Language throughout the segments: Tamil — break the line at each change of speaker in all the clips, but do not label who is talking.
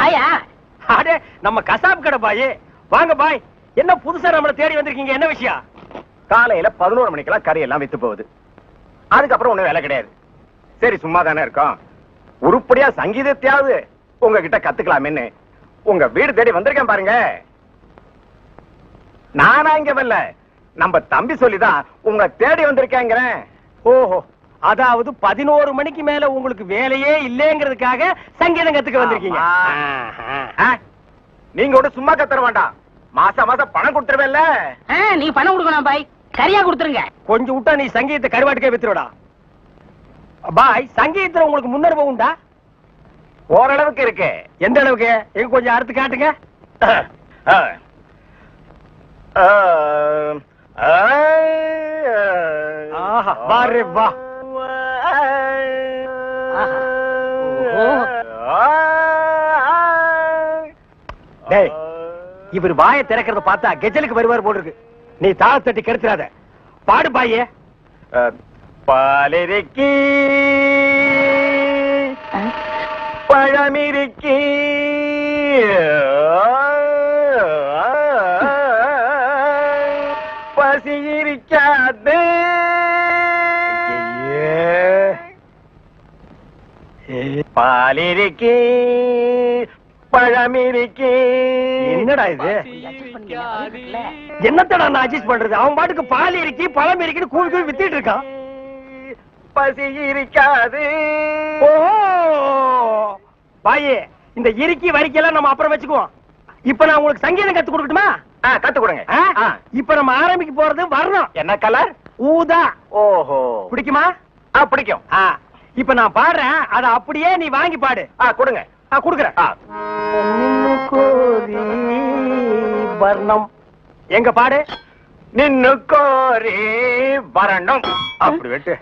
பாயா?
அடே நம்ம கசாப் கடை பாய். வாங்க பாய். என்ன புதுசா நம்மள தேடி வந்திருக்கீங்க? என்ன விஷயம்?
காலையில 11 மணிக்கெல்லாம் கறி எல்லாம் வித்து போகுது. அதுக்கப்புறம் ஒண்ணும் வேலை கிடையாது. சரி சும்மா தானே இருக்கோம், உருப்படியா சங்கீதத்தையாவது உங்ககிட்ட கத்துக்கலாமேன்னு உங்க வீடு தேடி வந்திருக்கேன் பாருங்க. நானா இங்க வரல, நம்ம தம்பி சொல்லிதான் உங்க தேடி வந்திருக்கேங்கிறேன்.
ஓஹோ, அதாவது 11 மணிக்கு மேல உங்களுக்கு வேலையே இல்லைங்கிறதுக்காக சங்கீதம் கத்துக்க வந்திருக்கீங்க.
நீங்க ஒண்ணு சும்மா கத்துற வேண்டாம், மாசம் மாசம் பணம் கொடுத்துருவேன்ல.
நீங்க பணம் கொடுக்கணும் பாய், சரியா கொடுத்துருங்க.
கொஞ்சம் விட்டா நீ சங்கீதத்தை கருவாட்டுக்கே வித்துருடா. பாய், சங்கீதத்துல உங்களுக்கு முன்னனுபவம் உண்டா?
ஓரளவுக்கு இருக்கு.
எந்த அளவுக்கு? எங்க கொஞ்சம் அறுத்து காட்டுங்க. ஆஹா, வாரு வா. டேய், இவர் வாயை திறக்கிறத பார்த்தா கெஜலுக்கு வருவார் போல இருக்கு. நீ தாளத்தட்டி கெடுத்துறாத. பாடு பாயே.
பாலிருக்கி பழமிருக்கி பசி இருக்காது. பாலிருக்கி பழமிருக்கி.
என்னடா இது? என்னத்தடா நான் அட்ஜஸ்ட் பண்றது? அவன் பாட்டுக்கு பால் இருக்கி பழம் இருக்குன்னு கூவி கூவி வித்திட்டு இருக்கான்.
பசி இருக்காது.
ஓ பாயே, இந்த இறுக்கி வரிக்கையெல்லாம் நம்ம அப்புறம் வச்சுக்குவோம். இப்ப நான் உங்களுக்கு சங்கீதம் கத்து கொடுக்கட்டுமா?
கத்து கொடுங்க.
இப்ப நம்ம ஆரம்பிக்க போறது வரணும்.
என்ன கலர்?
ஊதா.
ஓஹோ,
பிடிக்குமா?
பிடிக்கும்.
இப்ப நான் பாடுறேன், அத அப்படியே நீ வாங்கி பாடு.
கொடுங்க.
குடுக்குறேன். வர்ணம் எங்க பாடு.
நின்னு கோரி வரணும். அப்படி வெட்டு.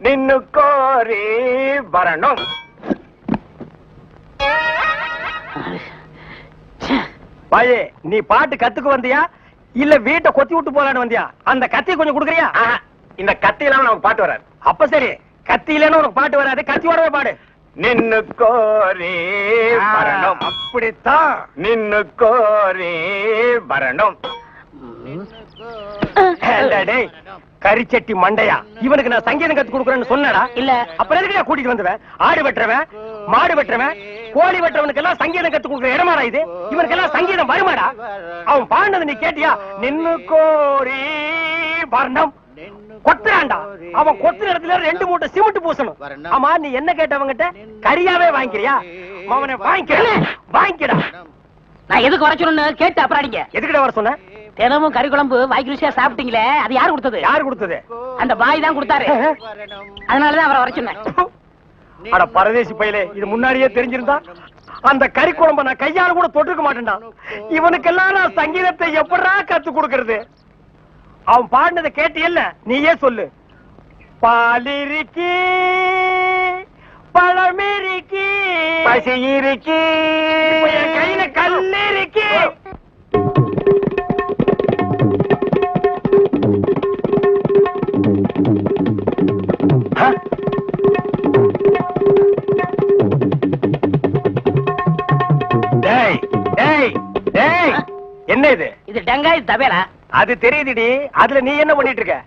நின்னு கோரி வரணும்.
பாயே, நீ பாட்டு கத்துக்கு வந்தியா இல்ல வீட்டை கொத்தி விட்டு போலான்னு வந்தியா? அந்த கத்தி கொஞ்சம் குடுக்குறியா?
இந்த கத்தி இல்லாம நமக்கு பாட்டு வராது.
அப்ப சரி, கத்தி இல்லன்னு உனக்கு பாட்டு வராது, கத்தியோடவே பாடு.
நின்னு கோரி வரணும்.
அப்படித்தான்.
நின்னு கோரி வரணும்.
கரிச்சட்டி மண்டையா, இவனுக்கு நான் சங்கீதம் கத்து கொடுக்குறேன்னு சொன்னடா?
இல்ல.
அப்புறம் எதுக்கு கூட்டிட்டு வந்துவேன்? ஆடு வெட்டுறவன், மாடு வெட்டுறவன், கோழி வெட்டுறவனுக்கு எல்லாம் சங்கீதம் கத்து கொடுக்குற இடமாடா இது? இவனுக்கு எல்லாம் சங்கீதம் வருமாடா? அவன் பாடினது நீ கேட்டியா? நின்னு கோரி வர்ணம். கொத்துறான்டா. அவன் கொத்துற இடத்துல 2 மூட்டை சிமெண்ட் பூசணும். ஆமா, நீ என்ன கேட்டவங்கிட்ட? கரியாவே வாங்கிக்கிறியா? அவனை வாங்கிக்கடா.
நான் எதுக்கு வர சொன்னு கேட்டு அப்புறம் அடிங்க.
எதுக்கிட்ட வர சொன்ன?
தினமும் கறி குழம்பு வாய்க்கு ருசியா சாப்பிட்டீங்களே, அது யாரு கொடுத்தது?
யாரு கொடுத்தது?
அந்த பாய் தான் கொடுத்தாரு. அதனாலதான் அவரை வர சொன்னேன்.
அட பரதேசி பையலே, இது முன்னாடியே தெரிஞ்சிருந்தா அந்த கறி குழம்ப நான் கையால கூட தொட்டுக்க மாட்டேன்டா. இவனுக்கெல்லாம் நான் சங்கீதத்தை எப்படா கத்து கொடுக்கறது? அவன் பாடினதை கேட்டியல்ல, நீயே சொல்லு. பாலிருக்கி பழமிருக்கி
பசி இருக்கி
என் கையில கல்லிருக்கி. என்ன இது?
இது டங்காய் தபேலா.
அது தெரியுதுடி. அதுல நீ என்ன பண்ணிட்டு இருக்க?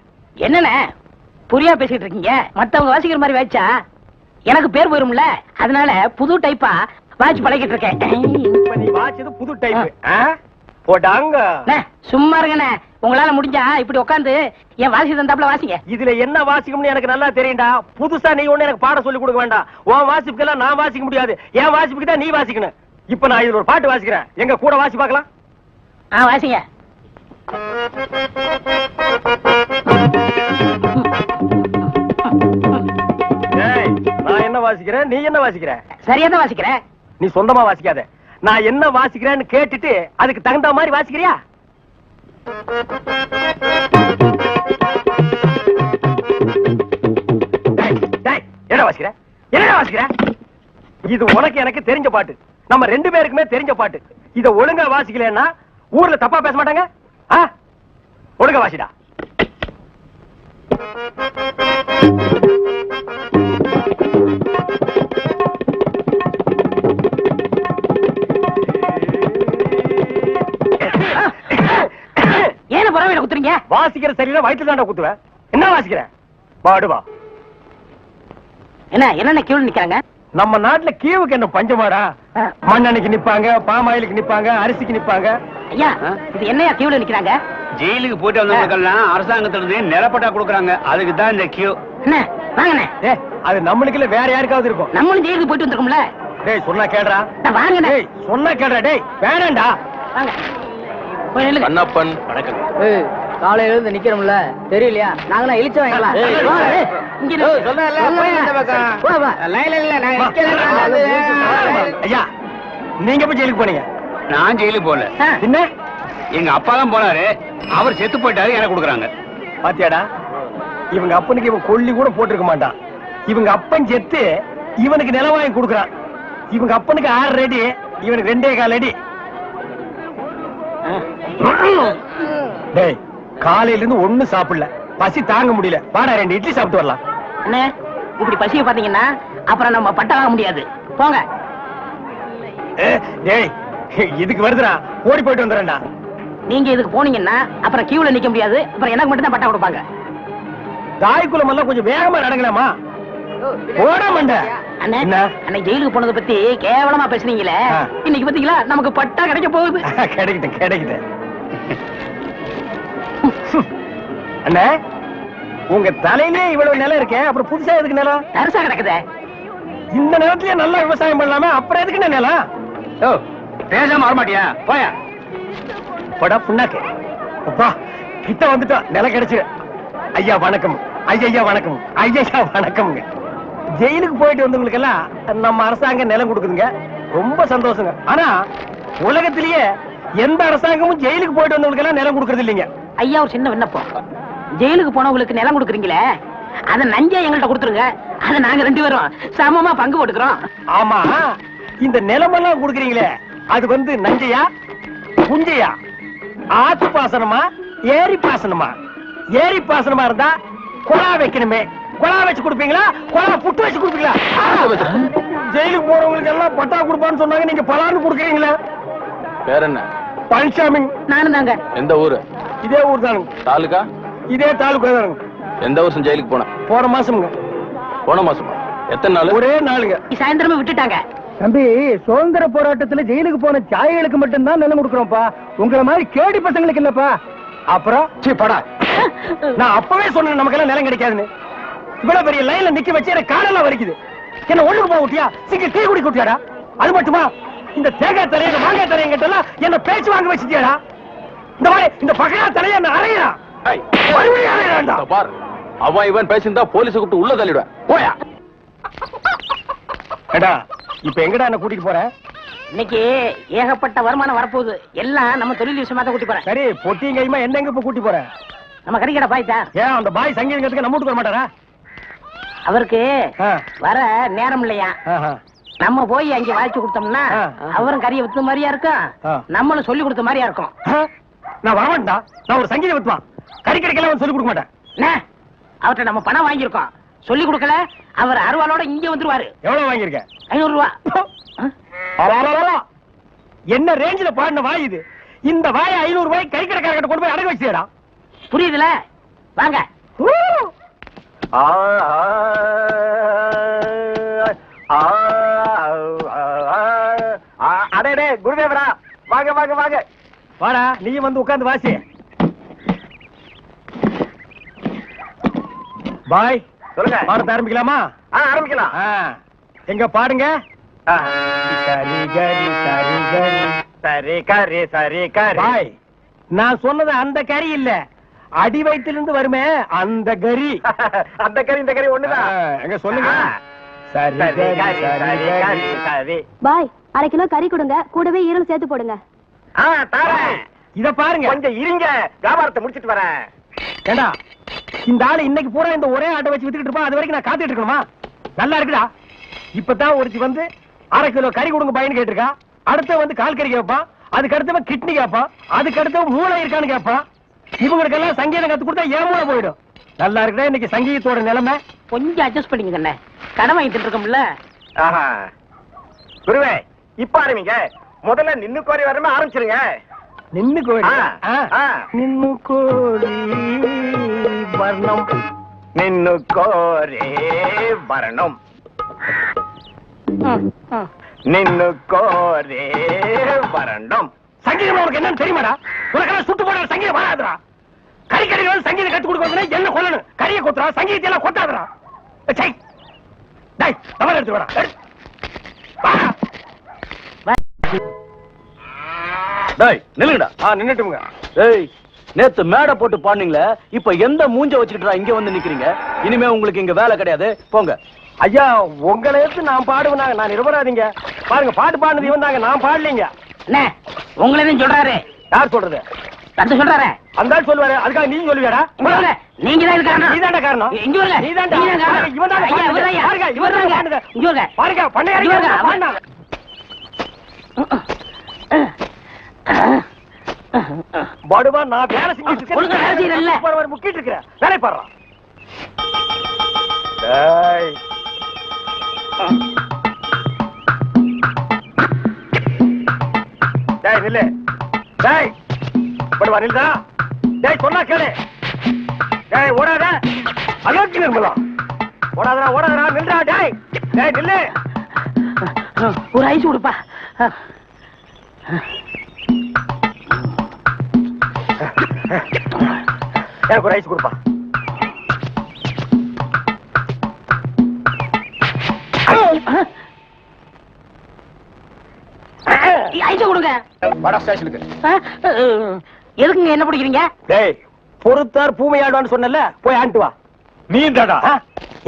என்னண்ணே புரியா பேசிட்டு இருக்கீங்க? மத்தவங்க வாசிக்கிற மாதிரி வாய்ச்சா எனக்கு பேர் போயிரும்ல, அதனால புது டைப்பா வாட்ச் பழகிட்டு இருக்கேன்.
இப்ப நீ வாட்சது புது டைப். போடாங்க.
சும்மா இருங்கண்ணே, உங்களால முடிஞ்சா இப்படி உட்காந்து என் வாசி தந்தாப்புல வாசிங்க.
இதுல என்ன வாசிக்கும்னு எனக்கு நல்லா தெரியும்டா. புதுசா நீ ஒண்ணு எனக்கு பாட சொல்லி கொடுக்க வேண்டாம். உன் வாசிப்புக்கெல்லாம் நான் வாசிக்க முடியாது. என் வாசிப்புக்கு தான் நீ வாசிக்கணும். இப்ப நான் இதுல ஒரு பாட்டு வாசிக்கிறேன், எங்க கூட வாசி பார்க்கலாம்.
வாசிங்க.
நான் என்ன வாசிக்கிறேன், நீ என்ன வாசிக்கிற?
சரியா தான் வாசிக்கிறேன்.
நீ சொந்தமா வாசிக்காத. நான் என்ன வாசிக்கிறேன்னு கேட்டுட்டு அதுக்கு தகுந்த மாதிரி வாசிக்கிறியா? என்ன வாசிக்கிற? என்ன வாசிக்கிற? இது உனக்கு எனக்கு தெரிஞ்ச பாட்டு, நம்ம 2 பேருக்குமே தெரிஞ்ச பாட்டு. இத ஒழுங்கா வாசிக்கலன்னா ஊர்ல தப்பா பேச மாட்டாங்க. ஒழுங்கா வாசிடா. வாசிக்கிற சரியில்லை வயிற்றுல தாண்டா குத்துவேன். என்ன வாசிக்கிற? பாடுவா.
என்ன கியூல நிக்கிறாங்க?
நம்ம நாட்டுல கீவுக்கு என்ன பஞ்சமாடா? மண்ணெண்ணைக்கு நிப்பாங்க, பாமாயிலுக்கு நிப்பாங்க, அரிசிக்கு நிப்பாங்க.
ஐயா இது என்னையா கியூல நிக்கிறாங்க?
ஜெயிலுக்கு போயிட்டு வந்தவங்களுக்கெல்லாம் அரசாங்கத்துல நிலப்பட்டா கொடுக்குறாங்க. அதுக்கு தான் இந்த கியூ.
என்ன வாங்கண்ணே.
அது நம்மளுக்கு இல்ல, வேற யாருக்காவது இருக்கும்.
நம்மளும் ஜெயிலுக்கு போயிட்டு வந்திருக்கோம்ல.
டேய் சொன்னா கேடுறா.
வாங்கண்ணே.
டேய் சொன்னா கேடுறா. டேய் வேணாம்டா.
வாங்க. போய் நில்லுங்க.
கண்ணப்பன் வணக்கம்.
காலையில இருந்து நிக்கிறோம்ல தெரியலையா? நாங்களா இழிச்ச வாங்கலாம்.
ஐயா நீங்க போய் ஜெயிலுக்கு போனீங்க?
நான் ஜெயிலுக்கு போல.
என்ன?
எங்க அப்பா தான் போனாரு. அவர் செத்து போயிட்டாரு, எனக்கு கொடுக்குறாங்க.
பாத்தியாடா, இவங்க அப்பனுக்கு இவன் கொல்லி கூட போட்டிருக்க மாட்டான். இவங்க அப்பன் செத்து இவனுக்கு நிலம் வாங்கி கொடுக்குறான். இவங்க அப்பனுக்கு 6 அடி, இவனுக்கு 2.25 அடி. டேய் காலையில இருந்து ஒண்ணும் சாப்பிடல, பசி தாங்க முடியல. வாடா 2 இட்லி சாப்பிட்டு வரலாம்.
அண்ணே இப்படி பசிய பாத்தீங்கன்னா அப்புறம் நம்ம பட்டை வாங்க முடியாது. போங்க.
டேய் இதுக்கு வருதுடா, ஓடி போயிட்டு வந்துடுறேன்டா.
நீங்க இதுக்கு போனீங்கன்னா அப்புறம் கியூல நிக்க முடியாது. அப்புறம் எனக்கு மட்டும் தான் பட்டா கொடுப்பாங்க.
தாய்க்குளம் எல்லாம் கொஞ்சம் வேகமா நடங்கலாமா? ஓட மாட்ட.
அண்ணே
என்ன?
அன்னைக்கு ஜெயிலுக்கு போனதை பத்தி கேவலமா பேசுனீங்களே, இன்னைக்கு பாத்தீங்களா நமக்கு பட்டா கிடைக்க போகுது.
கிடைக்கிட்டேன் கிடைக்கிட்டேன். அண்ணே உங்க தலையிலே இவ்வளவு நிலம் இருக்கே, அப்புறம் புதுசா எதுக்கு நிலம்?
தரிசா கிடக்குதே.
இந்த நிலத்திலேயே நல்லா விவசாயம் பண்ணலாமே, அப்புறம் எதுக்கு நிலம்?
ஓ பேசாம வரமாட்டியா? போயா.
படா புண்ணாக்கு. அப்பா கிட்ட வந்துட்டோம், நிலம் கிடைச்சு. ஐயா வணக்கம். ஐயா வணக்கம். ஐயா வணக்கம். ஜெயிலுக்கு போயிட்டு வந்தவங்களுக்கு எல்லாம் நம்ம அரசாங்கம் நிலம் கொடுக்குதுங்க, ரொம்ப சந்தோஷங்க. ஆனா உலகத்திலேயே எந்த அரசாங்கமும் ஜெயிலுக்கு போயிட்டு வந்தவங்களுக்கு எல்லாம் நிலம் கொடுக்கறது இல்லைங்க.
ஐயா ஒரு சின்ன விண்ணப்பம். ஜெயிலுக்கு போனவங்களுக்கு நிலம் கொடுக்குறீங்களே, அத நஞ்சா எங்கள்கிட்ட கொடுத்துருங்க. அத நாங்க 2 பேரும் சமமா பங்கு போட்டுக்கிறோம்.
ஆமா, இந்த நிலமெல்லாம் கொடுக்குறீங்களே, அது வந்து நஞ்சையா புஞ்சையா? ஆத்து பாசனமா ஏரி பாசனமா? ஏரி பாசனமா இருந்தா குழா வைக்கணுமே, குழா வச்சு கொடுப்பீங்களா, குழா புட்டு வச்சு கொடுப்பீங்களா? ஜெயிலுக்கு போறவங்களுக்கு எல்லாம் பட்டா கொடுப்பான்னு சொன்னாங்க, நீங்க பலான்னு கொடுக்குறீங்களா?
பேர் என்ன?
பழனிசாமி.
நானும் தாங்க.
எந்த ஊரு?
இதே ஊர் தானுங்க.
தாலுகா?
இதே தாலுகா தானுங்க.
எந்த வருஷம் ஜெயிலுக்கு போன?
போன மாசம்ங்க.
போன மாசமா? எத்தனை நாள்?
ஒரே நாளுங்க.
சாயந்தரமே விட்டுட்டாங்க.
தம்பி, சுதந்திர போராட்டத்துல ஜெயிலுக்கு போன தியாகிகளுக்கு மட்டும்தான் நிலம் கொடுக்குறோம்ப்பா, உங்களை மாதிரி கேடி பசங்களுக்கு இல்லப்பா. அப்புறம் படா, நான் அப்பவே சொன்னேன் நமக்கெல்லாம் நிலம் கிடைக்காதுன்னு. இவ்வளவு பெரிய லைன்ல நிக்க வச்சு எனக்கு காலெல்லாம் வலிக்குது. என்ன ஒண்ணுக்கு போக விட்டியா? சீக்கிரம் டீ குடி குட்டியாடா. அது மட்டுமா, இந்த தேங்காய் தலைய மாங்காய் தலைய கிட்ட எல்லாம் என்ன பேச்சு வாங்க வச்சுட்டியாடா? இந்த மாதிரி இந்த பகையா தலைய என்ன அறையா? மறுபடியும் அறையாண்டா
பார். அவன் இவன் பேசியிருந்தா போலீஸ் கூப்பிட்டு உள்ள தள்ளிடுவேன். போயா.
ஏடா இப்ப எங்கடா என்ன கூட்டிட்டு போற?
இன்னைக்கு ஏகப்பட்ட வருமானம் வரப்போகுது. எல்லாம் நம்ம தொழில் விஷயமா தான் கூட்டி போறேன்.
சரி, பொட்டியும் கையுமா என்ன எங்க இப்ப கூட்டி போற?
நம்ம கறிக்கடை பாய்த்தா.
ஏன் அந்த பாய் சங்கீதத்துக்கு நம்ம வீட்டுக்கு வர மாட்டாரா?
அவருக்கு வர நேரம் இல்லையா? நம்ம போய் அங்க வாய்ச்சி கொடுத்தோம்னா அவரும் கறியை வித்த மாதிரியா இருக்கும், நம்மளும் சொல்லி கொடுத்த மாதிரியா இருக்கும்.
நான் வரமாட்டா, நான் ஒரு சங்கீத வித்துவான். கறிக்கடைக்கெல்லாம் சொல்லி கொடுக்க மாட்டேன்.
அவர்கிட்ட நம்ம பணம் வாங்கியிருக்கோம், சொல்லி கொடுக்கல. அவர் அருவாளோட இங்க வந்துருவாரு.
எவ்வளவு வாங்கியிருக்க?
500 ரூபா.
என்ன ரேஞ்சில பாடின வாய் இது? இந்த வாயை 500 ரூபாய் கறிக்கடைக்காரர்கிட்ட கொண்டு போய் அடகு வச்சுடா.
புரியுதுல? வாங்க.
அடே குருதேவரா, வாங்க வாங்க வாங்க.
வாடா, நீ வந்து உட்கார்ந்து வாசி. பாய்
சொல்லுங்க.
பாடத்தை ஆரம்பிக்கலாமா?
ஆரம்பிக்கலாம்.
எங்க பாடுங்க.
சரி கரி சரி கரி.
பாய், நான் சொன்னது அந்த கறி இல்ல, அடி வயிற்றிலிருந்து வருமே அந்த கறி.
அந்த கறி இந்த கறி ஒண்ணுதான்.
எங்க சொல்லுங்க. சரி கரி சரி கரி
சரி.
பாய், 1/2 கிலோ கறி கொடுங்க, கூடவே ஈரல் சேர்த்து போடுங்க.
தாரேன்.
இத பாருங்க.
கொஞ்சம் இருங்க, வியாபாரத்தை முடிச்சிட்டு வரேன்.
ஏண்டா, இந்த ஆளு இன்னைக்கு பூரா இந்த ஒரே ஆட்டை வச்சு வித்துக்கிட்டு இருப்பா, அது வரைக்கும் நான் காத்துட்டு இருக்கணுமா? நல்லா இருக்குடா. இப்பதான் ஒருத்தி வந்து 1/2 கிலோ கறி கொடுங்க பாயின்னு கேட்டிருக்கா. அடுத்த வந்து கால் கறி கேட்பான், அதுக்கு அடுத்தவன் கிட்னி கேட்பான், அதுக்கு அடுத்தவன் மூளை இருக்கான்னு கேட்பான். இவங்களுக்கெல்லாம் சங்கீதம் கத்து கொடுத்தா ஏன் மூளை போயிடும். நல்லா இருக்குடா இன்னைக்கு சங்கீதத்தோட நிலைமை.
கொஞ்சம் அட்ஜஸ்ட் பண்ணிக்கங்க. கடன் வாங்கிட்டு இருக்கோம்ல.
குருவே, இப்ப ஆரம்பிங்க. முதல்ல நின்னு கோரி வரமே ஆரம்பிச்சிருங்க.
நின்னு கோழி நின்னு கோழி வர்ணம்
நின்னு கோரே வரணம் நின்னு கோரே வரண்டம்.
சங்கீதம் உனக்கு என்னன்னு தெரியுமாடா? உனக்கெல்லாம் சுட்டு போட சங்கீதம் வராதுடா. கறிக்கடைகள் சங்கீதம் கத்து கொடுக்கணும் என்ன கொல்லணும்? கறியை கொத்துறா, சங்கீதத்தை எல்லாம் கொத்தாதுடா. தவறு எடுத்து வரா.
நில்லுங்கடா.
நின்னுட்டுங்க.
நேத்து மேடை போட்டு பாடுனீங்களே, இப்ப எந்த மூஞ்ச வச்சுக்கிட்டா இங்க வந்து நிக்கிறீங்க? இனிமே உங்களுக்கு இங்க வேலை கிடையாது, போங்க.
ஐயா, உங்களை எடுத்து நான் பாடுவேனாங்க, நான் நிரபராதிங்க. பாருங்க, பாட்டு பாடுனது இவன் தாங்க, நான் பாடலீங்க.
என்ன உங்களை சொல்றாரு?
யார் சொல்றது?
தந்து சொல்றாரு.
அந்த ஆள் சொல்லுவாரு, அதுக்காக நீ சொல்லுவியாடா?
நீங்க தான் காரணம்.
நீதான்டா காரணம்.
இங்க வரல.
நீதான்டா. இவன் தான் பாருங்க, இவன் தான் பாடுனது.
இங்க வரல.
பாருங்க, பண்ணையாரிங்க பாடுனாங்க. படுவா, நான் வேலை செஞ்சிட்டு இருக்கேன். முக்கிட்டு இருக்கிறேன், வேலை பாடுறான். டேய் நில்லு. டேய் படுவா, நில்லுடா. டேய் சொன்னா கேளு. டேய் ஓடாத. அலோக்கி நிர்மலா. ஓடாதடா, ஓடாதடா, நில்லுடா. டேய் டேய் நில்லு.
ஒரு ஐஸ் கொடுப்பா.
எனக்கு ஒரு ஐஸ் கொடுப்பா.
ஐஸ் கொடுங்க.
வட ஸ்டேஷனுக்கு.
எதுக்குங்க என்ன பிடிக்கிறீங்க?
டேய் பொறுத்தார் பூமையாடுவான்னு சொன்னல, போய் ஆண்டு வா. நீ தாடா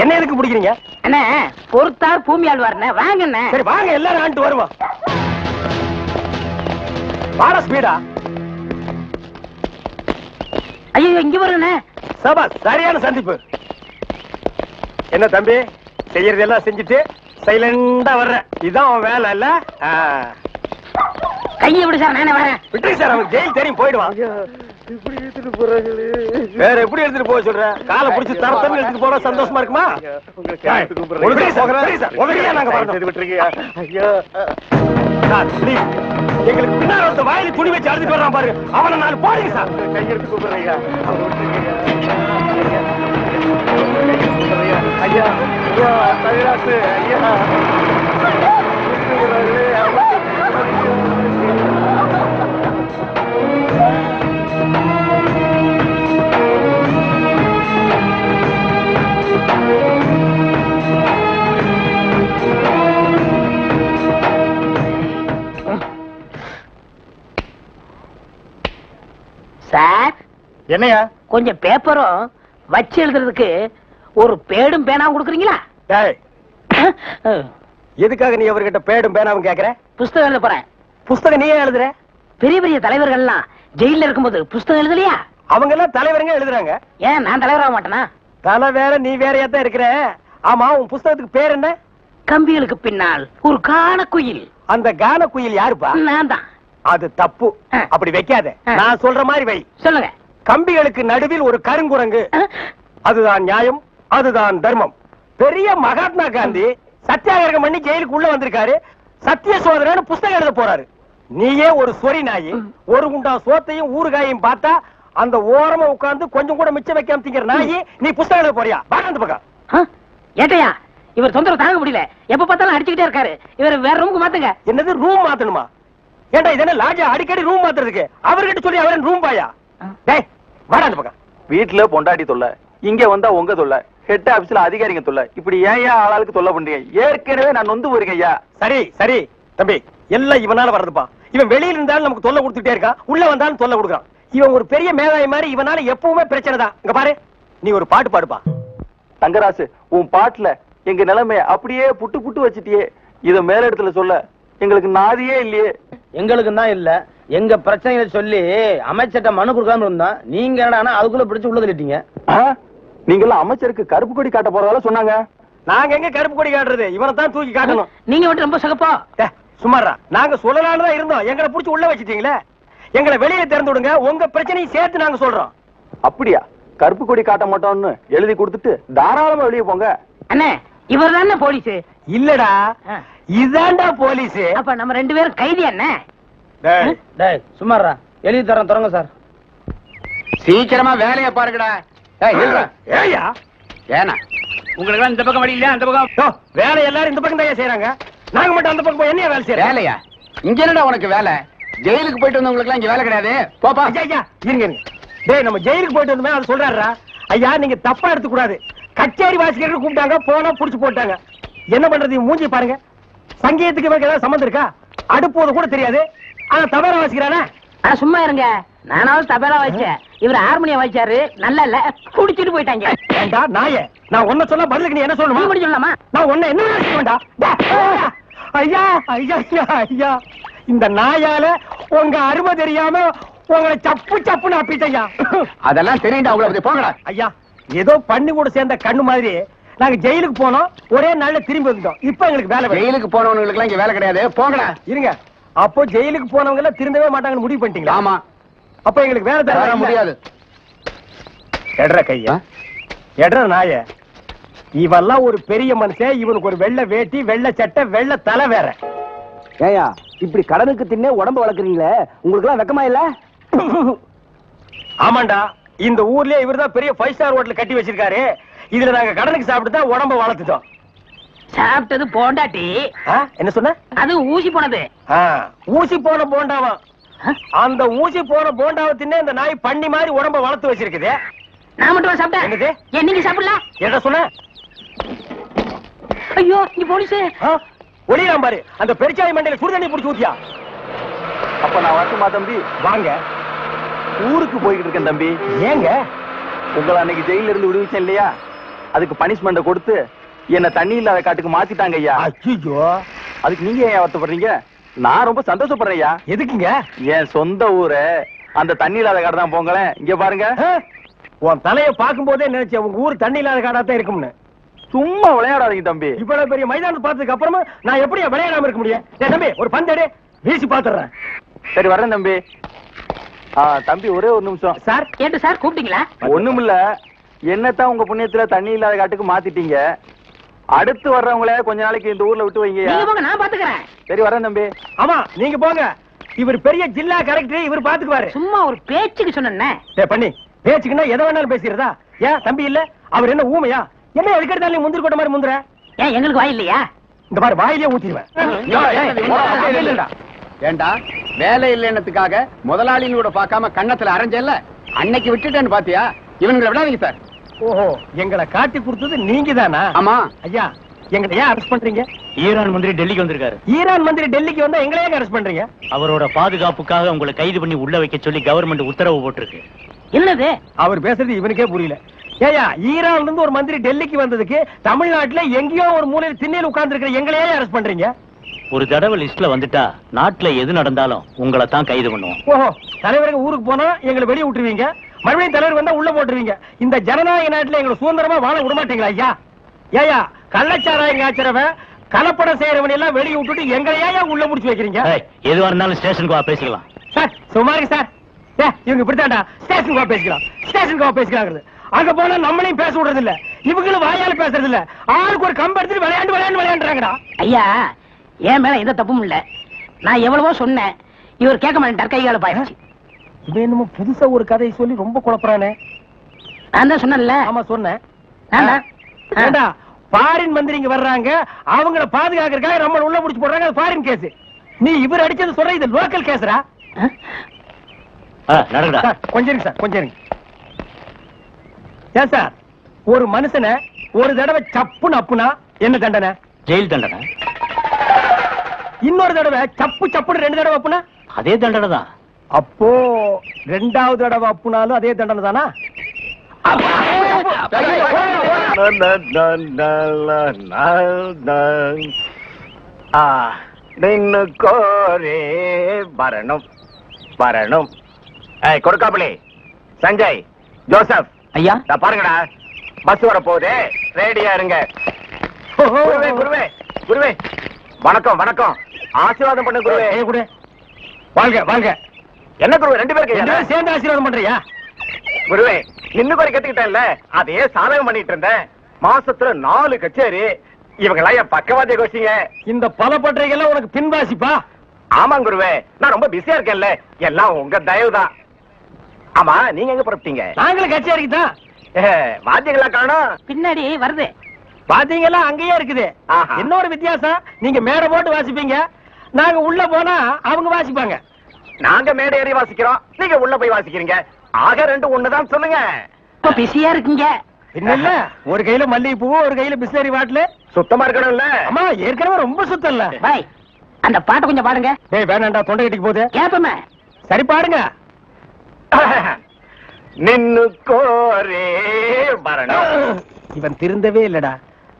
என்ன எதுக்கு பிடிக்கிறீங்க?
அண்ணே பொறுத்தார் பூமி ஆழ்வார்ண்ணே, வாங்க அண்ணே.
சரி வாங்க, எல்லாரும் ஆண்டு வருவோம். வாட ஸ்பீடா.
ஐயோ இங்க வருங்கண்ணே.
சபா, சரியான சந்திப்பு. என்ன தம்பி, செய்யறது எல்லாம் செஞ்சுட்டு சைலண்டா வர்ற, இதான் அவன் வேலை இல்ல?
கையை விடு சார், நானே வரேன்.
விட்டு சார், அவனுக்கு ஜெயில் தெரியும், போயிடுவான். வேற எப்படி எடுத்துட்டு போக சொல்ற? காலை பிடிச்சி தரத்தன்னு எடுத்துட்டு போனா சந்தோஷமா இருக்குமா? எங்களுக்கு பின்னாடி ஒருத்த வாயில துணி வச்சு அழுதுட்டு வர்றான் பாரு, அவனை நான் போடுங்க சார். கையெடுத்து கூப்பிடுறேன் ஐயா. ஐயா தவிராசு ஐயா.
சார்
என்னையா?
கொஞ்சம் பேப்பரும் வச்சு எழுதுறதுக்கு ஒரு பேடும் பேனாவும் கொடுக்குறீங்களா?
எதுக்காக நீ அவர்கிட்ட பேடும் பேனாவும் கேக்குற?
புஸ்தகம் எழுத போறேன்.
புஸ்தகம் நீயே எழுதுற?
பெரிய பெரிய தலைவர்கள் எல்லாம் ஜெயில இருக்கும்போது புஸ்தகம் எழுதலையா?
அவங்க எல்லாம் தலைவருங்க எழுதுறாங்க.
ஏன் நான் தலைவராக மாட்டேனா?
தலை வேற நீ வேறையா தான் இருக்கிற. ஆமா, உன் புஸ்தகத்துக்கு பேர் என்ன?
கம்பிகளுக்கு பின்னால் ஒரு கான குயில்.
அந்த கான குயில் யாருப்பா?
நான் தான்.
அது தப்பு, அப்படி வைக்காத. நான் சொல்ற மாதிரி வை.
சொல்லுங்க.
கம்பிகளுக்கு நடுவில் ஒரு கருங்குரங்கு, அதுதான் நியாயம், அதுதான் தர்மம். பெரிய மகாத்மா காந்தி சத்தியாகிரகம் பண்ணி ஜெயிலுக்கு உள்ள வந்திருக்காரு, சத்திய சோதனை புஸ்தகம் எழுத போறாரு. நீயே ஒரு சொரி நாயி, ஒரு குண்டா சோத்தையும் ஊறுகாயையும் பார்த்தா அந்த ஓரமா உட்கார்ந்து கொஞ்சம் கூட மிச்சம் வைக்காம திங்கிற நாயி, நீ புஸ்தகம் எழுத போறியா? அந்த பக்கம்
ஏட்டையா, இவர் தொந்தரவு தாங்க முடியல, எப்ப பார்த்தாலும் அடிச்சுக்கிட்டே இருக்காரு. இவர் வேற ரூமுக்கு மாத்துங்க.
என்னது ரூம் மாத்தணுமா? ஏண்டா இதென்ன லாட்ஜா அடிக்கடி ரூம் மாத்துறதுக்கு? அவர்கிட்ட சொல்லி அவரன் ரூம் பாயா? டேய் வாடா அந்த பக்கம்.
வீட்டுல பொண்டாட்டி தொல்லை, இங்க வந்தா உங்க தொல்லை, ஹெட் ஆபீஸ்ல அதிகாரிங்க தொல்லை, இப்படி ஏன் ஆளாளுக்கு தொல்லை பண்றீங்க? ஏற்கனவே நான் நொந்து போயிருக்கேன் ஐயா.
சரி சரி தம்பி, எல்லாம் இவனால வர்றதுப்பா. இவன் வெளியில இருந்தாலும் நமக்கு தொல்லை கொடுத்துட்டே இருக்கான், உள்ள வந்தாலும் தொல்லை கொடுக்குறான். இவன் ஒரு பெரிய மேதாவி மாதிரி, இவனால எப்பவுமே பிரச்சனை தான். இங்க பாரு, நீ ஒரு பாட்டு பாடுப்பா.
தங்கராசு, உன் பாட்டுல எங்க நிலைமைய அப்படியே புட்டு புட்டு வச்சிட்டியே. இத மேல இடத்துல சொல்ல எங்களுக்கு நாதியே இல்லையே.
எங்களுக்கு தான் இல்ல, எங்க பிரச்சனைகளை சொல்லி அமைச்சர்ட்ட மனு கொடுக்காம இருந்தோம். நீங்க என்னன்னா அதுக்குள்ள பிடிச்சு உள்ள தள்ளிட்டீங்க.
நீங்க எல்லாம் அமைச்சருக்கு கருப்பு கொடி காட்ட போறதால சொன்னாங்க.
நாங்க எங்க கருப்பு கொடி காட்டுறது? இவனை தான் தூக்கி காட்டணும்.
நீங்க மட்டும் ரொம்ப சகப்பா.
சும்மாரா, நாங்க சொல்லலான்னு தான் இருந்தோம், எங்களை புடிச்சு உள்ள வச்சிட்டீங்களே. எங்களை வெளியே திறந்து விடுங்க, உங்க பிரச்சனையும் சேர்த்து நாங்க சொல்றோம்.
அப்படியா? கருப்பு கொடி காட்ட மாட்டோம்னு எழுதி கொடுத்துட்டு தாராளமா வெளியே போங்க.
அண்ணே, இவர் தானே போலீஸ்?
இல்லடா, இதாண்டா போலீஸ்.
அப்ப நம்ம ரெண்டு பேரும் கைதி. என்ன
டேய் சும்மாரா,
எழுதி தரேன், தரங்க சார்.
சீக்கிரமா வேலையை பாருங்கடா.
ஏயா
ஏனா உங்களுக்கு இந்த பக்கம் வழி இல்ல, அந்த பக்கம்
வேலை எல்லாரும் இந்த பக்கம் தான் செய்யறாங்க. நாங்க மட்டும் அந்த பக்கம் போய் என்ன வேலை செய்யறோம்?
வேலையா? இங்க என்னடா உனக்கு வேலை? ஜெயிலுக்கு போயிட்டு வந்தவங்களுக்கு எல்லாம் இங்க வேலை கிடையாது. போப்பா.
ஐயா இருங்க இருங்க. டேய் நம்ம ஜெயிலுக்கு போயிட்டு வந்தோமே அது சொல்றாரா? ஐயா நீங்க தப்பா எடுத்து கூடாது. கச்சேரி வாசிக்கிறதுக்கு கூப்பிட்டாங்க, போனா புடிச்சு போட்டாங்க. என்ன பண்றது? மூஞ்சி பாருங்க. சங்கீதத்துக்கு இவருக்கு ஏதாவது சம்பந்தம் இருக்கா? அடுப்போது கூட தெரியாது. ஆனா தபேலா வாசிக்கிறானா?
சும்மா இருங்க, நானாவது தபேலா வாசிச்சேன், இவர் ஹார்மோனியம் வாசிச்சாரு. நல்லா இல்ல, குடிச்சிட்டு போயிட்டாங்க.
ஏண்டா நாயே, நான் ஒன்ன சொல்ல பதிலுக்கு நீ என்ன சொல்லணும்?
நீ சொல்லலாமா?
நான் ஒன்ன என்ன செய்ய வேண்டாம். ஐயா ஐயா ஐயா ஐயா, இந்த நாயால உங்க அருமை தெரியாம உங்களை சப்பு சப்புன்னு அப்பிட்டையா.
அதெல்லாம் தெரியுண்டா உங்களுக்கு. போங்கடா.
ஐயா ஏதோ பண்ணி கூட சேர்ந்த கண்ணு மாதிரி நாங்க ஜெயிலுக்கு போனோம், ஒரே நாள்ல திரும்பி வந்தோம். இப்ப எங்களுக்கு வேலை.
ஜெயிலுக்கு போனவங்களுக்கு எல்லாம் இங்க வேலை கிடையாது. போங்கடா.
இருங்க, அப்போ ஜெயிலுக்கு போனவங்க எல்லாம் திருந்தவே மாட்டாங்கன்னு முடிவு பண்ணிட்டீங்களா?
ஆமா.
அப்ப எங்களுக்கு வேலை தர
முடியாது.
எட்ற கையா, எட்ற நாய. இவெல்லாம் ஒரு பெரிய மனுஷன், இவனுக்கு ஒரு வெள்ளை வேட்டி, வெள்ளை சட்டை, வெள்ளை தலை வேற.
ஏயா இப்படி கடனுக்கு தின்னே உடம்பு வளர்க்குறீங்களே, உங்களுக்கு எல்லாம் வெக்கமா இல்ல?
ஆமாண்டா, இந்த ஊர்லயே இவர்தான் பெரிய 5 ஸ்டார் ஹோட்டல் கட்டி வச்சிருக்காரு. இதுல நாங்க கடனுக்கு சாப்பிட்டு தான் உடம்ப வளர்த்துட்டோம்.
சாப்பிட்டது போண்டாட்டி.
என்ன சொன்ன? அது
ஊசி போனது.
ஊசி போன போண்டாவா? அந்த ஊசி போன போண்டாவை தின்னே இந்த நாய் பண்ணி மாதிரி உடம்ப வளர்த்து வச்சிருக்குது.
நான் மட்டும் சாப்பிட்டேன்.
என்னது?
ஏன் நீங்க சாப்பிடலாம்?
என்ன சொன்ன?
ஐயோ இங்க போலீஸ்.
ஒளியாம் பாரு, அந்த பெருச்சாய் மண்டையில சுடுதண்ணி புடிச்சு ஊத்தியா.
அப்ப நான் வரட்டுமா தம்பி?
வாங்க.
ஊருக்கு போய்கிட்டு இருக்கேன் தம்பி.
ஏங்க?
உங்களை அன்னைக்கு ஜெயில இருந்து விடுவிச்சேன் இல்லையா, அதுக்கு பனிஷ்மெண்ட் கொடுத்து என்ன தண்ணி இல்லாத காட்டுக்கு மாத்திட்டாங்க ஐயா.
ஐயோ,
அதுக்கு நீங்க ஏன் வருத்தப்படுறீங்க? நான் ரொம்ப சந்தோஷப்படுறேன் ஐயா.
எதுக்குங்க?
என் சொந்த ஊரு அந்த தண்ணி இல்லாத காடு தான். போங்களேன், இங்க பாருங்க.
உன் தலைய பாக்கும் போதே நினைச்சேன் உங்க ஊர் தண்ணி இல்லாத காடா தான் இருக்கும்னு.
சும்மா விளையாடாதீங்க தம்பி.
இவ்வளவு பெரிய மைதானம் பார்த்ததுக்கு அப்புறமா நான் எப்படி விளையாடாம இருக்க முடியும்? தம்பி ஒரு பந்தடு வீசி பாத்துறேன்.
சரி வரேன் தம்பி. தம்பி ஒரே ஒரு நிமிஷம்.
சார் கேட்டு சார் கூப்பிட்டீங்களா?
ஒண்ணுமில்ல, என்னத்தான் உங்க புண்ணியத்துல தண்ணி இல்லாத காட்டுக்கு மாத்திட்டீங்க. அடுத்து வர்றவங்கள கொஞ்ச நாளைக்கு இந்த ஊர்ல விட்டு வைங்க.
நீங்க போங்க, நான் பாத்துக்கிறேன்.
சரி வரேன் தம்பி.
ஆமா நீங்க போங்க, இவர் பெரிய ஜில்லா கலெக்டர், இவர் பாத்துக்குவாரு.
சும்மா ஒரு பேச்சுக்கு சொன்னேன்.
பண்ணி பேச்சுக்குன்னா எதை வேணாலும் பேசிக்கிறதா? ஏன் தம்பி இல்ல, அவர் என்ன ஊமையா? என்ன எதுக்கெடுத்தாலும் நீ முந்திரி கொட்ட மாதிரி முந்துற?
ஏன் எங்களுக்கு வாய் இல்லையா?
இந்த மாதிரி வாயிலே ஊத்திடுவேன்.
ஏண்டா வேலை இல்லைன்னதுக்காக முதலாளிகளோட பார்க்காம கண்ணத்துல அரைஞ்சல்ல, அன்னைக்கு விட்டுட்டேன்னு பாத்தியா? இவங்களை விடாதீங்க சார்.
ஓஹோ, எங்களை காட்டி கொடுத்தது நீங்க தானா?
ஆமா.
ஐயா எங்களை ஏன் அரெஸ்ட் பண்றீங்க?
ஈரான் மந்திரி டெல்லிக்கு வந்திருக்காரு.
ஈரான் மந்திரி டெல்லிக்கு வந்தா எங்களை ஏன் அரெஸ்ட் பண்றீங்க?
அவரோட பாதுகாப்புக்காக உங்களை கைது பண்ணி உள்ள வைக்க சொல்லி கவர்மெண்ட் உத்தரவு போட்டிருக்கு.
என்னது?
அவர் பேசுறது இவனுக்கே புரியல. ஏயா, ஈரான்ல இருந்து ஒரு மந்திரி டெல்லிக்கு வந்ததுக்கு தமிழ்நாட்டுல எங்கேயோ ஒரு மூலையில் திண்ணையில் உட்கார்ந்து இருக்கிற எங்களையே அரெஸ்ட் பண்றீங்க?
ஒரு தடவை லிஸ்ட்ல வந்துட்டா நாட்டுல எது நடந்தாலும் உங்களை தான் கைது பண்ணுவோம்.
ஓஹோ, தலைவருக்கு ஊருக்கு போனா எங்களை வெளியே விட்டுருவீங்க, மறுபடியும் தலைவர் வந்தா உள்ள போட்டுருவீங்க. இந்த ஜனநாயக நாட்டுல எங்களை சுதந்திரமா வாழ விட மாட்டீங்களா ஐயா? ஏயா, கள்ளச்சாராயம் காய்ச்சறவன் கலப்படம் செய்யறவன் எல்லாம் வெளியே விட்டுட்டு எங்களையா உள்ள முடிச்சு வைக்கிறீங்க?
எதுவா இருந்தாலும் ஸ்டேஷனுக்கு வா பேசிக்கலாம்.
சார் சும்மா இருக்கு சார். இவங்க இப்படித்தாண்டா ஸ்டேஷனுக்கு வா பேசிக்கலாம், ஸ்டேஷனுக்கு வா பேசிக்கலாம். அங்க போனா நம்மளையும் பேச விடுறது இல்ல, இவங்களும் வாயால பேசுறது இல்ல. ஆளுக்கு ஒரு கம்பு எடுத்துட்டு விளையாண்டுறாங்கடா.
ஐயா, என் மேல எந்த தப்பும் இல்ல. நான் எவ்வளவோ சொன்னேன், இவர் கேட்க மாட்டேன். கைகால பாயிடுச்சு.
இவன் என்னமோ புதுசா ஒரு கதையை சொல்லி ரொம்ப குழப்பறானே.
நான் தான் சொன்னேன்ல.
ஆமா சொன்னேன். ஃபாரின் மந்திரிங்க வர்றாங்க, அவங்கள பாதுகாக்கிறதுக்காக நம்ம உள்ள புடிச்சு போடுறாங்க. அது ஃபாரின் கேஸ். நீ இவர் அடிச்சது சொல்ற, இது லோக்கல் கேஸ்ரா. கொஞ்சம் இருங்க சார், கொஞ்சம் இருங்க. ஏன் சார், ஒரு மனுஷனை ஒரு தடவை சப்புன்னு அப்புனா என்ன தண்டனை?
ஜெயில் தண்டனை.
இன்னொரு தடவை சப்பு சப்புன்னு 2 தடவை அப்புனா
அதே தண்டனை தான். அப்போ
2வது தடவை அப்புனாலும் அதே தண்டனை தானா? கோரே வரணும் வரணும். கொடுக்காபலி, சஞ்சய், ஜோசப்
ஐயா
பாருங்கடா, பஸ் வர போகுது, ரெடியா இருங்க. குருவே குருவே குருவே, வணக்கம் வணக்கம், ஆசீர்வாதம் பண்ணு குருவே. வாங்க வாங்க. என்ன குருவே 2 பேருக்கு சேர்ந்து ஆசீர்வாதம் பண்றியா? குருவே இன்னும் குறை கத்துக்கிட்டேன்ல, அதையே சாதகம் பண்ணிட்டு இருந்தேன். மாசத்துல 4 கச்சேரி, இவங்களா என் பக்கவாதிய கோஷிங்க. இந்த பல பற்றைகள்லாம் உனக்கு பின்வாசிப்பா.
ஆமா குருவே, நான் ரொம்ப பிஸியா இருக்கேன்ல, எல்லாம் உங்க தயவுதான். ஆமா, நீங்க எங்க புறப்பட்டீங்க?
நாங்களும் கச்சேரிக்கு தான்.
வாத்தியங்களா காணோம்?
பின்னாடி வருது.
பாத்தீங்களா, அங்கேயே இருக்குது.
ஆஹா.
இன்னொரு வித்தியாசம், நீங்க மேடை போட்டு வாசிப்பீங்க, நாங்க உள்ள போனா அவங்க வாசிப்பாங்க.
நாங்க மேடை ஏறி வாசிக்கிறோம், நீங்க உள்ள போய் வாசிக்கிறீங்க. ஆக ரெண்டு ஒண்ணுதான் சொல்லுங்க.
இப்ப பிஸியா இருக்கீங்க.
இல்ல ஒரு கையில மல்லிகைப்பூ, ஒரு கையில பிஸ்லரி பாட்டில்.
சுத்தமா இருக்கணும்ல?
அம்மா ஏற்கனவே ரொம்ப சுத்தம் இல்ல.
பாய், அந்த பாட்டை கொஞ்சம் பாடுங்க.
ஏய் வேணாண்டா, தொண்டை கட்டிக்கு போகுது.
கேப்பமே.
சரி பாடுங்க.
நின்னு கோரே வரணும்.
இவன் திருந்தவே இல்லடா.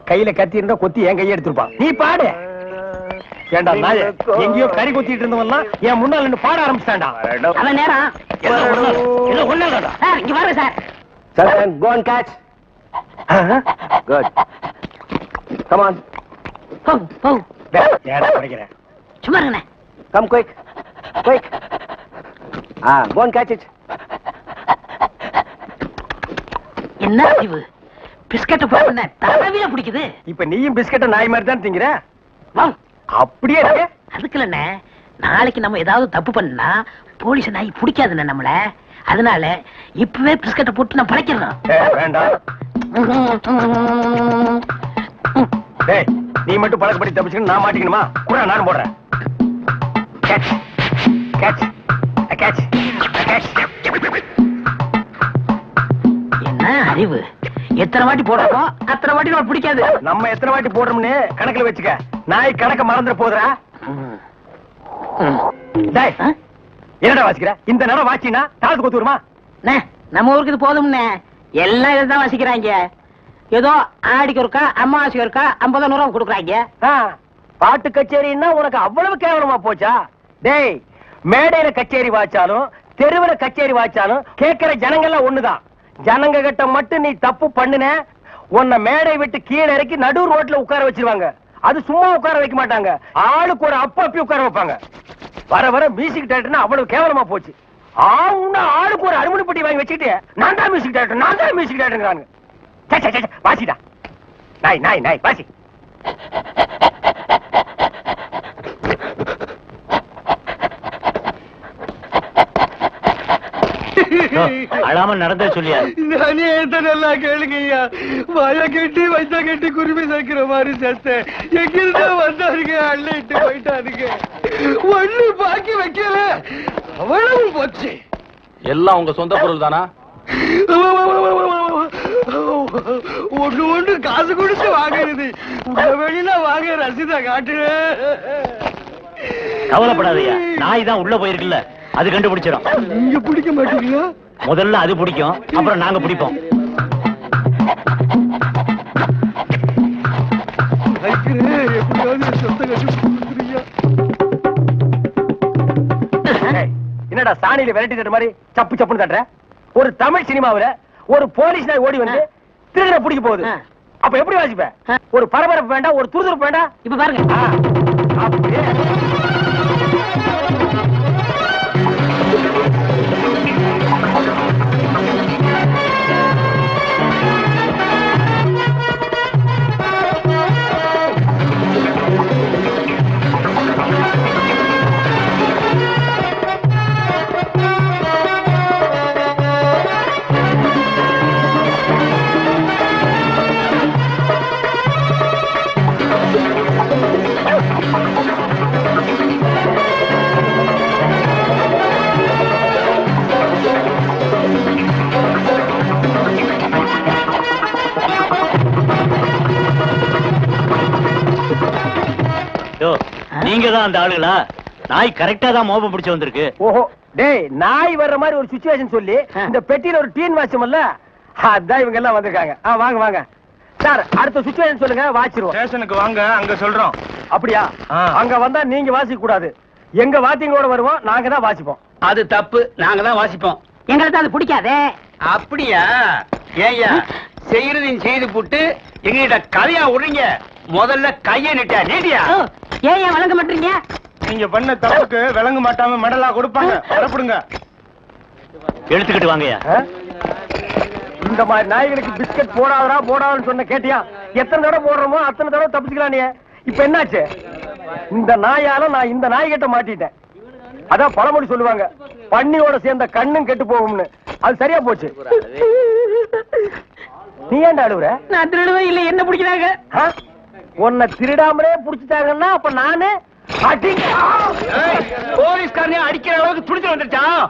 கையில கத்தி இருந்தா கொத்தி என் கையை எடுத்துருப்பான். நீ பாடு. ஏண்டா நாயே, எங்கேயோ கறி கொத்திட்டு இருந்தவன்லாம் என் முன்னால நின்னு பாட ஆரம்பிச்சிட்டான்டா.
அவன் நேரம். சார் இங்க வாங்க sir.
Sergeant, go and catch. Good. Come on.
போ போ.
ஏடா படிக்கிறேன்.
சும்மா இருங்கண்ணே.
Come quick. Quick. Go and catch it.
என்ன அறிவு, பிஸ்கட் போன தரவில பிடிக்குது.
இப்ப நீயும் பிஸ்கட்ட நாய் மாதிரி தான் திங்கிற.
வா.
அப்படியே இருக்கு.
அதுக்கு இல்லண்ணே, நாளைக்கு நம்ம ஏதாவது தப்பு பண்ணா போலீஸ் நாய் பிடிக்காதுண்ணே நம்மள. அதனால இப்பவே பிஸ்கட்டை போட்டு நான் பழைக்கிறேன்.
வேண்டாம். டேய், நீ மட்டும் பழக்கப்படி தப்பிச்சுன்னு நான் மாட்டிக்கணுமா? கூட நானும் போடுறேன். Catch. Catch. Catch. Catch.
என்ன அறிவு, எத்தனை வாட்டி போடுறோம் அத்தனை வாட்டி நான் பிடிக்காது.
நம்ம எத்தனை வாட்டி போடுறோம்னு கணக்குல வச்சுக்க. நாய் கணக்க மறந்துட போதுறா. டேய், என்னடா வாசிக்கிற? இந்த நேரம் வாசினா தாளத்து கொத்து வருமா?
நம்ம ஊருக்கு இது போதும்னே, எல்லாம் இதான் வாசிக்கிறாங்க. ஏதோ ஆடிக்கு இருக்கா, அம்மாவாசைக்கு இருக்கா 50 ரூபா கொடுக்குறாங்க.
பாட்டு கச்சேரின்னா உனக்கு அவ்வளவு கேவலமா போச்சா? டேய், மேடையில கச்சேரி வாச்சாலும் தெருவுல கச்சேரி வாச்சாலும் கேட்கிற ஜனங்கள்லாம் ஒண்ணுதான். ஜனங்க கிட்ட மட்டும் நீ தப்பு பண்ணுன, உன்னை மேடை விட்டு கீழே இறக்கி நடு ரோட்ல உட்கார வச்சிருவாங்க. அது சும்மா உட்கார வைக்க மாட்டாங்க, ஆளுக்கு ஒரு அப்பி உட்கார வைப்பாங்க. வர வர மியூசிக் டைரக்டர்னா அவ்வளவு கேவலமா போச்சு. ஆளுக்கு ஒரு அருமணி பெட்டி வாங்கி வச்சுக்கிட்டு நான் தான் மியூசிக் டைரக்டர், நான் தான் மியூசிக் டைரக்டர். வாசிடா நாய் நாய் நாய் வாசி.
அழாம நடந்த சொல்லியா?
நானே நல்லா கேளுங்கய்யா. வாய கட்டி வைத்த கட்டி குருவி சேர்க்கிற மாதிரி சேர்த்தேன். எங்கிருந்தா வந்தாருங்க, அள்ளிட்டு போயிட்டாருங்க. ஒண்ணு பாக்கி வைக்கல, அவ்வளவு போச்சு.
எல்லாம் உங்க சொந்த பொருள் தானா?
ஒண்ணு காசு கொடுத்து வாங்குறது. உங்க வெளியில வாங்க ரசீதா காட்டுறேன்.
கவலைப்படாதயா, நாய் தான் உள்ள போயிருக்குல்ல, அது கண்டுபிடிச்சிடும்.
நீங்க பிடிக்க மாட்டீங்களா?
முதல்ல அது பிடிக்கும், அப்புறம் நாங்க பிடிப்போம்.
எப்படியாவது சொந்த கண்டுபிடிச்சிருக்கீங்க.
என்னடா சாணியில விரட்டி தட்டுற மாதிரி சப்பு சப்புன்னு தட்டுற? ஒரு தமிழ் சினிமாவுல ஒரு போலீஸ் நாய் ஓடி வந்து திருடனை பிடிக்க போகுது. அப்ப எப்படி வாசிப்ப? ஒரு பரபரப்பு வேண்டாம், ஒரு துருதுருப்பு வேண்டாம்.
இப்ப பாருங்க.
அப்படியே
நீங்க தான் அந்த ஆளுங்களா? நாய் கரெக்டா தான் மோப்பம் பிடிச்சு வந்திருக்கு.
ஓஹோ, டேய், நாய் வர்ற மாதிரி ஒரு சிச்சுவேஷன் சொல்லி இந்த பெட்டியில ஒரு டீன் வாட்சமல்ல, அதான் இவங்க எல்லாம் வந்திருக்காங்க. வாங்க வாங்க சார், அடுத்த சிச்சுவேஷன் சொல்லுங்க, வாச்சிருவோம்.
ஸ்டேஷனுக்கு வாங்க, அங்க சொல்றோம்.
அப்படியா? அங்க வந்தா நீங்க வாசிக்க கூடாது, எங்க வாத்தியங்களோட வருவோம், நாங்க தான் வாசிப்போம்.
அது தப்பு, நாங்க தான் வாசிப்போம்.
எங்களுக்கு அது பிடிக்காதே.
அப்படியா? ஏய்யா, செய்யறதையும் செய்து போட்டு எங்ககிட்ட கதையா விடுறீங்க. முதல்ல கைய நீட்டியா?
ஏன் வழங்க மாட்டீங்க?
நீங்க பண்ண தப்புக்கு விளங்க மாட்டாம மெடலா கொடுப்பாங்க, வரப்படுங்க.
எடுத்துக்கிட்டு வாங்கயா.
இந்த மாதிரி நாய்களுக்கு பிஸ்கட் போடாதா போடாதுன்னு சொன்ன கேட்டியா? எத்தனை தடவை போடுறோமோ அத்தனை தடவை தப்பிச்சுக்கலாம். நீ இப்ப என்னாச்சு? இந்த நாயால நான் இந்த நாய்கிட்ட மாட்டிட்டேன். அதான் பழமொழி சொல்லுவாங்க, பன்னியோட சேர்ந்த கண்ணும் கெட்டு போகும்னு. அது சரியா போச்சு. நீ ஏன்டா அழுவுற?
நான் திருடுவே இல்ல, என்ன பிடிக்கிறாங்க?
உன்னை திருடாமலே புடிச்சிட்டாங்கன்னா அப்ப நானு போலீஸ்காரனே அடிக்கிற அளவுக்கு துடிச்சு வந்துருச்சான்.